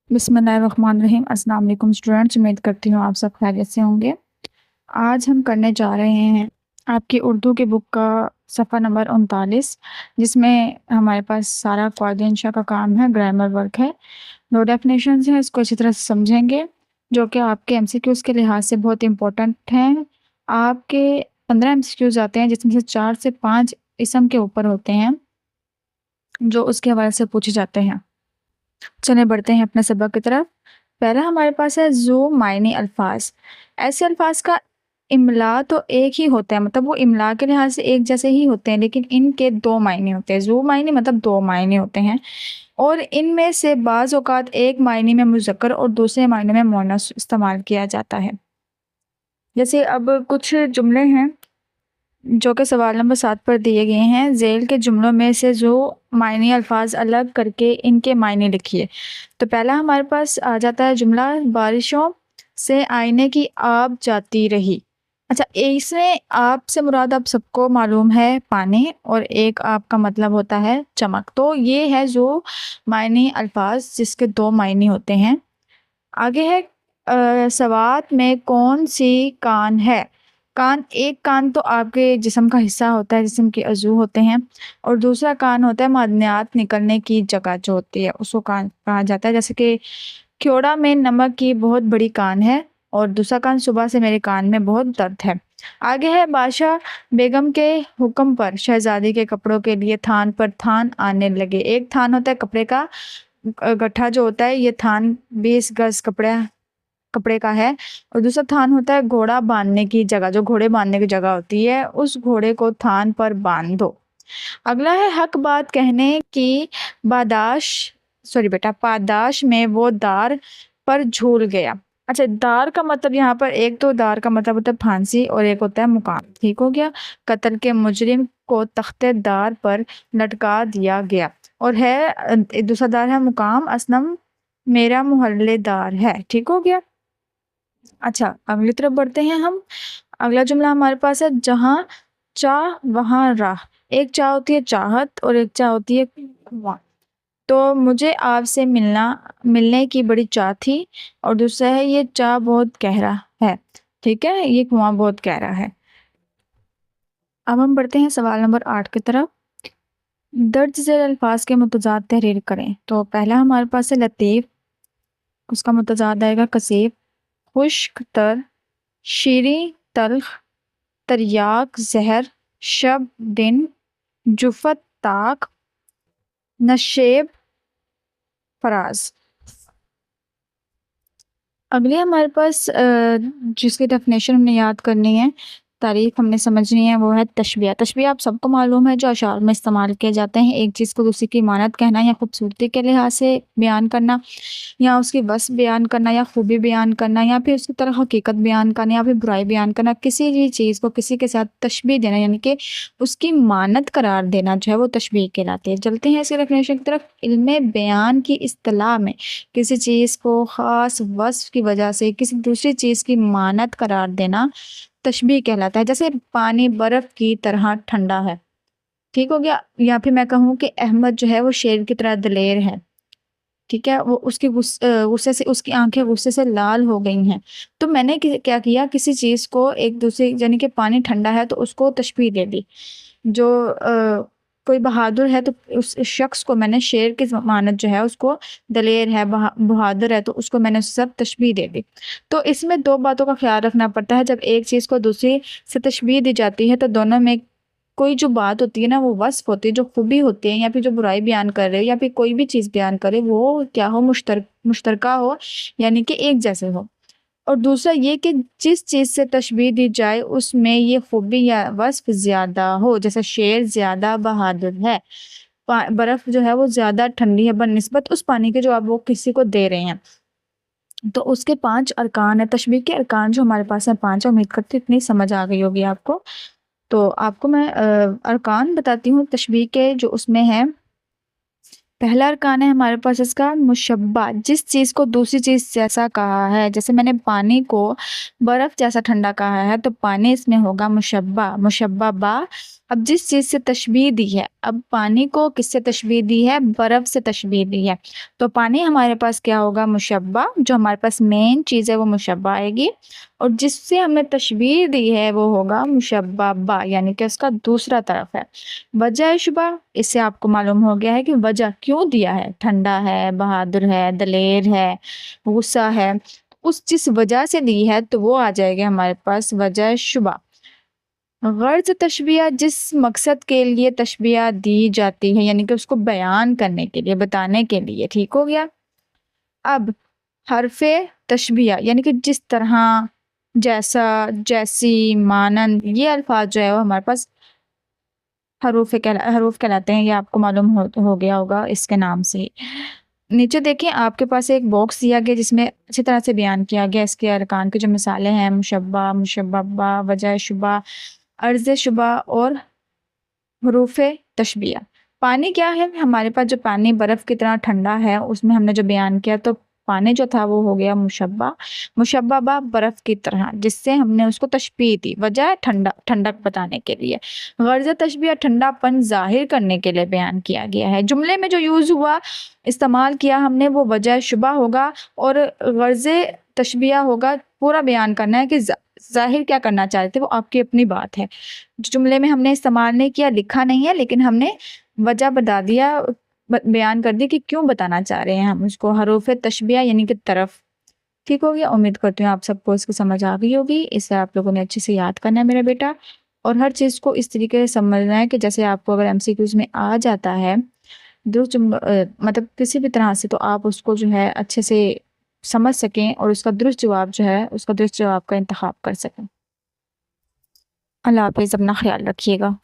बिस्मिल्लाहिर्रहमानिर्रहीम। अस्सलाम वालेकुम स्टूडेंट्स, उम्मीद करती हूँ आप सब खैरियत से होंगे। आज हम करने जा रहे हैं आपकी उर्दू की बुक का सफ़ा नंबर 39, जिसमें हमारे पास सारा क़वायद इंशा का काम है, ग्रामर वर्क है, नो डेफिनेशंस हैं। इसको अच्छी तरह से समझेंगे, जो कि आपके एमसीक्यूज़ के लिहाज से बहुत इंपॉर्टेंट हैं। आपके 15 एमसीक्यूज़ आते हैं, जिसमें से 4 से 5 इसम के ऊपर होते हैं, जो उसके हवाले से पूछे जाते हैं। चलिए बढ़ते हैं अपने सबक की तरफ। पहला हमारे पास है ज़ू मायने अल्फाज। ऐसे अल्फाज का इमला तो एक ही होता है, मतलब वो इमला के लिहाज से एक जैसे ही होते हैं, लेकिन इनके दो मायने होते हैं। ज़ू मायने मतलब दो मायने होते हैं, और इनमें से बाज़ औक़ात एक मायने में मुज़क्कर और दूसरे मायने में मुअन्नस इस्तेमाल किया जाता है। जैसे अब कुछ जुमले हैं जो कि सवाल नंबर 7 पर दिए गए हैं। ज़ेल के जुमलों में से जो मायने अल्फाज अलग करके इनके मायने लिखिए। तो पहला हमारे पास आ जाता है जुमला, बारिशों से आईने की आब जाती रही। अच्छा, इसमें आब से मुराद आप सबको मालूम है पानी, और एक आब का मतलब होता है चमक। तो ये है जो मायने अल्फाज जिसके दो मायने होते हैं। आगे है सवात में कौन सी कान है। कान, एक कान तो आपके जिस्म का हिस्सा होता है, जिस्म के अज़ू होते हैं, और दूसरा कान होता है मादनियात निकलने की जगह जो होती है, उसको कान कहा जाता है। जैसे कि ख्योड़ा में नमक की बहुत बड़ी कान है, और दूसरा कान सुबह से मेरे कान में बहुत दर्द है। आगे है बादशाह बेगम के हुक्म पर शहजादी के कपड़ों के लिए थान पर थान आने लगे। एक थान होता है कपड़े का, गट्ठा जो होता है, ये थान 20 गज कपड़े का है, और दूसरा थान होता है घोड़ा बांधने की जगह, जो घोड़े बांधने की जगह होती है, उस घोड़े को थान पर बांध दो। अगला है हक बात कहने की बादाश, सॉरी बेटा, पादाश में वो दार पर झूल गया। अच्छा, दार का मतलब यहाँ पर एक तो दार का मतलब होता है फांसी, और एक होता है मुकाम। ठीक हो गया। कत्ल के मुजरिम को तख्ते दार पर लटका दिया गया, और है दूसरा दार है मुकाम, असलम मेरा मोहल्लेदार है। ठीक हो गया। अच्छा, अगली तरफ बढ़ते हैं हम। अगला जुमला हमारे पास है जहाँ चाह वहाँ राह। एक चाह होती है चाहत, और एक चाह होती है कुआं। तो मुझे आपसे मिलने की बड़ी चाह थी, और दूसरा है ये चाह बहुत गहरा है। ठीक है, ये कुआं बहुत गहरा है। अब हम बढ़ते हैं सवाल नंबर 8 की तरफ। दर्ज झेल अल्फाज के मुतजाद तहरीर करें। तो पहला हमारे पास है लतीफ़, उसका मुतजाद आएगा कसीब। खुश्क तर, शीरी तल्ख, तरियाक ज़हर, शब दिन, जुफ़त ताक, नशेब फराज। अगली हमारे पास जिसकी डेफिनेशन हमने याद करनी है, तारीफ हमने समझनी है, वो है तशबिया। तशबिया आप सबको मालूम है, जो अशार में इस्तेमाल किए जाते हैं। एक चीज़ को दूसरी की मानत कहना, या खूबसूरती के लिहाज से बयान करना, या उसकी वस्फ़ बयान करना, या खूबी बयान करना, या फिर उसकी तरह हकीकत बयान करना, या फिर बुराई बयान करना। किसी भी चीज़ को किसी के साथ तशबीह देना, यानी कि उसकी मानत करार देना, जो है वो तशबीह कहलाती है। चलते हैं इसकी डेफिनेशन की तरफ। इल्मे बयान की इस्तिलाह में किसी चीज़ को ख़ास वस्फ़ की वजह से किसी दूसरी चीज़ की मानत करार देना तशबीह कहलाता है। जैसे पानी बर्फ़ की तरह ठंडा है। ठीक हो गया। या फिर मैं कहूँ कि अहमद जो है वो शेर की तरह दलेर है। ठीक है, वो उसकी गुस्से से उसकी आंखें गुस्से से लाल हो गई हैं। तो मैंने क्या किया, किसी चीज़ को एक दूसरे, यानी कि पानी ठंडा है तो उसको तशबीह दे दी। जो कोई बहादुर है तो उस शख्स को मैंने शेर की ज़मानत जो है उसको, दलेर है, बहादुर है, तो उसको मैंने सब तशबीह दे दी। तो इसमें दो बातों का ख्याल रखना पड़ता है। जब एक चीज़ को दूसरी से तशबीह दी जाती है, तो दोनों में कोई जो बात होती है ना, वो वस्फ़ होती है, जो खूबी होती है, या फिर जो बुराई बयान कर रहे हो, या फिर कोई भी चीज़ बयान करे, वो क्या हो, मुश्तरका हो, यानी कि एक जैसे हो। और दूसरा ये कि जिस चीज़ से तशबीह दी जाए उसमें ये खूबी या वस्फ़ ज़्यादा हो। जैसे शेर ज़्यादा बहादुर है, बर्फ़ जो है वो ज़्यादा ठंडी है बनिस्बत उस पानी के जो आप वो किसी को दे रहे हैं। तो उसके 5 अरकान हैं। तशबीह के अरकान जो हमारे पास हैं 5 है। उम्मीद करती हूँ इतनी समझ आ गई होगी आपको। तो आपको मैं अरकान बताती हूँ तशबीह के, जो उसमें है। पहला अरकान है हमारे पास इसका मुशब्बा, जिस चीज़ को दूसरी चीज़ जैसा कहा है। जैसे मैंने पानी को बर्फ़ जैसा ठंडा कहा है, तो पानी इसमें होगा मुशब्बा। मुशब्बा बा अब जिस चीज़ से तशबीह दी है, अब पानी को किससे तशबीह दी है? बर्फ़ से तशबीह दी है। तो पानी हमारे पास क्या होगा? मुशब्बा, जो हमारे पास मेन चीज़ है वो मुशब्बा आएगी, और जिससे हमने तशबीह दी है वो होगा मुशब्बा बा, यानी कि उसका दूसरा तरफ है। वजह शुबा, इससे आपको मालूम हो गया है कि वजह क्यों दिया है, ठंडा है, बहादुर है, दलेर है, गुस्सा है, उस जिस वजह से दी है तो वो आ जाएगा हमारे पास वजह शुबा। गर्ज़ तशबीह, जिस मकसद के लिए तशबीह दी जाती है, यानी कि उसको बयान करने के लिए, बताने के लिए, ठीक हो गया। अब हरफ़े तशबीह, यानी कि जिस तरह, जैसा, जैसी, मानंद, ये अल्फाज जो है वो हमारे पास हरूफ कहलाते हैं। ये आपको मालूम हो गया होगा इसके नाम से ही। नीचे देखिए आपके पास एक बॉक्स दिया गया जिसमें अच्छी तरह से बयान किया गया इसके अरकान की जो मिसालें हैं, मुशब्बा, मुशब्बा, वजह शुबा, अर्ज़ शुबा और हरूफ तशबीह। पानी क्या है? हमारे पास जो पानी बर्फ़ की तरह ठंडा है, उसमें हमने जो बयान किया तो पानी जो था वो हो गया मुशब्बा। मुशब्बा बा, बर्फ़ की तरह, जिससे हमने उसको तशबीह दी, वजह ठंडा, ठंडक बताने के लिए। गर्ज़ तशबीह, ठंडापन ज़ाहिर करने के लिए बयान किया गया है। जुमले में जो यूज़ हुआ, इस्तेमाल किया हमने, वो वजह शुबा होगा, और गर्ज़ तशबीह होगा पूरा बयान करना है कि ज़ाहिर क्या करना चाहते थे, वो आपकी अपनी बात है। जुमले में हमने इस्तेमाल नहीं किया, लिखा नहीं है, लेकिन हमने वजह बता दिया, बयान कर दी कि क्यों बताना चाह रहे हैं हम उसको। हरूफ तशबीह यानी कि तरफ। ठीक हो गया? उम्मीद करती हूँ आप सबको इसकी समझ आ गई होगी। इसे आप लोगों ने अच्छे से याद करना है मेरा बेटा, और हर चीज़ को इस तरीके से समझना है कि जैसे आपको अगर एमसीक्यूज़ में आ जाता है मतलब किसी भी तरह से, तो आप उसको जो है अच्छे से समझ सकें और उसका दुरुस्त जवाब जो है, उसका दुरुस्त जवाब का इंतखाब कर सकें। अल्लाह हाफ़िज़, अपना ख़्याल रखिएगा।